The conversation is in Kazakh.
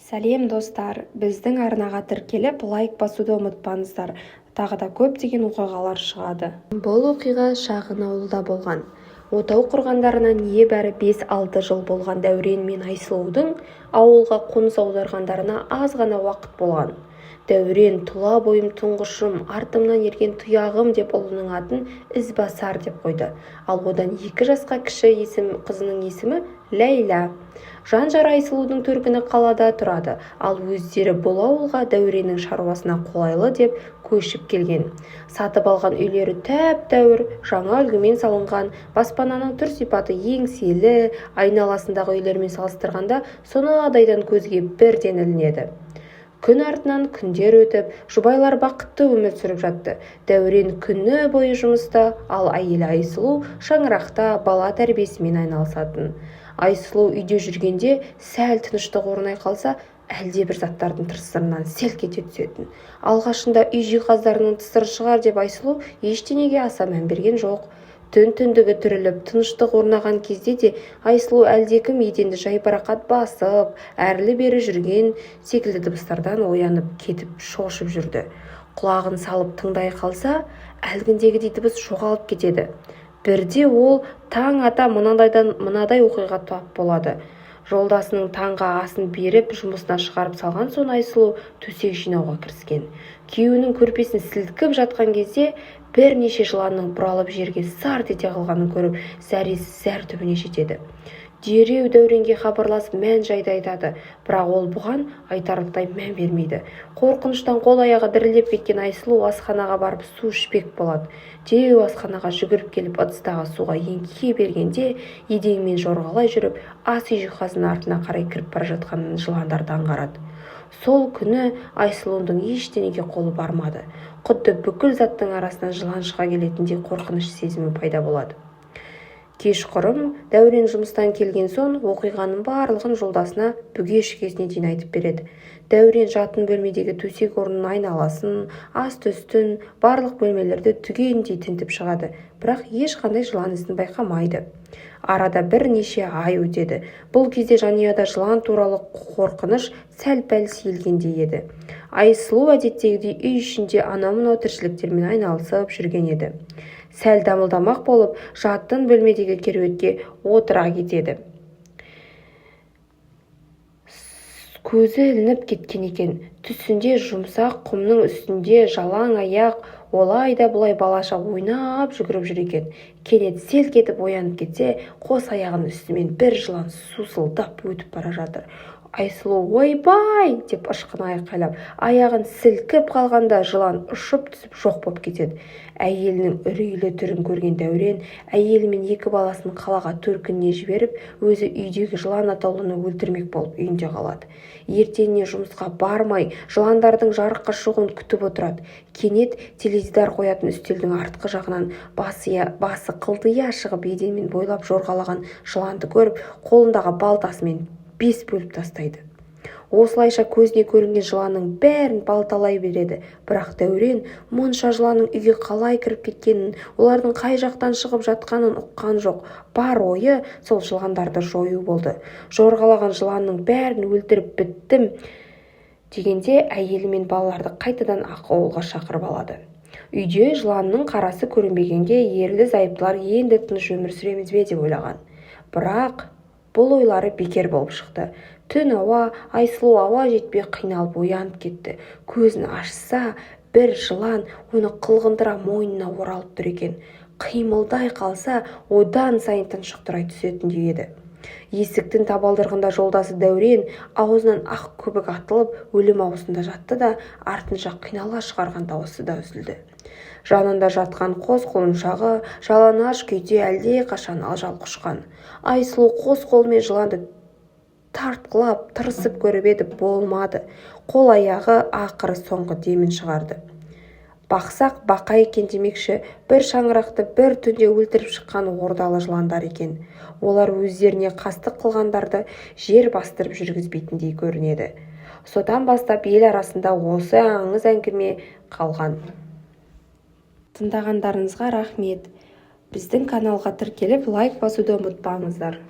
Сәлем достар, біздің арнаға тіркеліп лайк басуды ұмытпаңыздар. Тағы да көптеген оқиғалар шығады. Бұл оқиға шағын ауылда болған. Отау құрғандарына небәрі 5-6 жыл болған Дәурен мен Айсұлудың ауылға қоныс аударғандарына аз ғана уақыт болған. Дәурен тұла бойым тұңғышым, артымнан ерген тұяғым деп ұлының атын Ізбасар деп қойды. Ал одан 2 жасқа кіші қызының есімі Ләйла. Жан-жары Айсұлудың төркіні қалада тұрады, ал өздері бұл ауылға Дәуреннің шаруасына қолайлы деп көшіп келген. Сатып алған үйлері тәп-тәуір, жаңа үлгімен салынған, баспананың түр-сипаты еңселі, айналасындағы үйлермен салыстырғанда сонадайдан көзге бірден ілінеді. Күн артынан күндер өтіп, жұбайлар бақытты өмір сүріп жатты. Дәурен күні бойы жұмыста, ал әйелі Айсұлу шаңырақта бала тәрбиесімен айналысатын. Айсұлу үйде жүргенде сәл тыныштық орнай қалса, әлде бір заттардың тырсырынан селк ете түсетін. Алғашында үй жиһаздарының тысыры шығар деп Айсұлу ештеңеге аса мән берген жоқ. Түн-түндігі түріліп, тыныштық орнаған кезде де Айсұлу әлдекім еденді жайбарақат басып, әрлі-бері жүрген секілді дыбыстардан оянып кетіп шошып жүрді. Құлағын салып тыңдай қалса, әлгіндегідей дыбыс жоғалып кетеді. Бірде ол таң ата мынадай оқиға тап болады. Жолдасының таңға асын беріп, жұмысына шығарып салған соң Айсұлу төсек жинауға кіріскен. Күйеуінің көрпесін сілкіп жатқан кезде бірнеше жыланның бұралып жерге сарт ете қалғанын көріп, зәресі зәр түбіне жетеді. Дереу Дәуренге хабарласып мән-жайды айтады, бірақ ол бұған айтарлықтай мән бермейді. Қорқыныштан қол-аяғы дірілдеп кеткен Айсұлу асханаға барып су ішпек болады. Дереу асханаға жүгіріп келіп ыдыстағы суға еңкейе бергенде, еденмен жорғалай жүріп, ас үй жиһазының артына қарай кіріп бара жатқанын жыландарды аңғарады. Сол күні Айсұлудың ештеңеге қолы бармады. Құдды бүкіл заттың арасынан жылан шыға келетіндей қорқыныш сезімі пайда болады. Кешқұрым Дәурен жұмыстан келген соң оқиғаның барлығын жолдасына бүге-шігесіне дейін айтып береді. Дәурен жатын бөлмедегі төсек орнының айналасын, ас-төстін, барлық бөлмелерді түгендей тінтіп шығады, бірақ ешқандай жылан ізін байқамайды. Арада бірнеше ай өтеді. Бұл кезде жанұяда жылан туралы қорқыныш сәл-пәл сейілгендей еді. Айсұлу әдеттегідей үй ішінде анау-мынау тіршіліктермен айналысып жүрген еді. Сәл дамылдамақ болып, жатын бөлмедегі кереуетке отыра кетеді. Көзі ілініп кеткен екен. Түсінде жұмсақ құмның үстінде жалаң аяқ, олайда бұлай балаша ойнап жүгіріп жүр екен. Кенет селк етіп оянып кетсе, қос аяғының үстімен бір жылан сусылдап өтіп бара жатыр. Айсұлу ойбай деп ышқына айқайлап, аяғын сілкіп қалғанда жылан ұшып түсіп жоқ боп кетеді. Әйелінің үрейлі түрін көрген Дәурен әйелі мен 2 баласын қалаға төркініне жіберіп, өзі үйдегі жылан атаулыны өлтірмек болып үйінде қалады. Ертеңіне жұмысқа бармай, жыландардың жарыққа шығуын күтіп отырады. Кенет теледидар қоятын үстелдің артқы жағынан басы қылтия шығып еденмен бойлап жорғалаған жыланды көріп, қолындағы балтасымен 5 бөліп тастайды. Осылайша көзіне көрінген жыланның бәрін балталай береді. Бірақ Дәурен мұнша жыланның үйге қалай кіріп кеткенін, олардың қай жақтан шығып жатқанын ұққан жоқ. Бар ойы сол жыландарды жою болды. Жорғалаған жыланның бәрін өлтіріп біттім дегенде әйелі мен балаларды қайтадан ауылға шақырып алады. Үйде жыланның қарасы көрінбегенге ерлі-зайыптылар енді тыныш өмір сүреміз бе деп ойлаған. Бірақ бұл ойлары бекер болып шықты. Түн ауа, Айсұлу ауа жетпей қиналып оянып кетті. Көзін ашса, бір жылан оны қылғындыра мойнына оралып тұр екен. Қимылдай қалса, одан сайын тұншықтырай түсетіндей еді. Есіктің табалдырығында жолдасы Дәурен аузынан ақ көбік атылып, өлім аузында жатты да, артынша қинала шығарған дауысы да үзілді. Жанында жатқан қос құлыншағы жалаңаш күйде әлде қашан ажал құшқан. Айсұлу қос қолымен жыланды тартқылап, тырысып көріп еді, болмады. Қол аяғы ақыры соңғы демін шығарды. Бақсақ бақа екен демекші, бір шаңырақты бір түнде өлтіріп шыққан ордалы жыландар екен. Олар өздеріне қастық қылғандарды жер бастырып жүргізбейтіндей көрінеді. Содан бастап ел арасында осы аңыз әңгіме қалған. Тыңдағандарыңызға рахмет. Біздің каналға тіркеліп лайк басуды ұмытпаңыздар.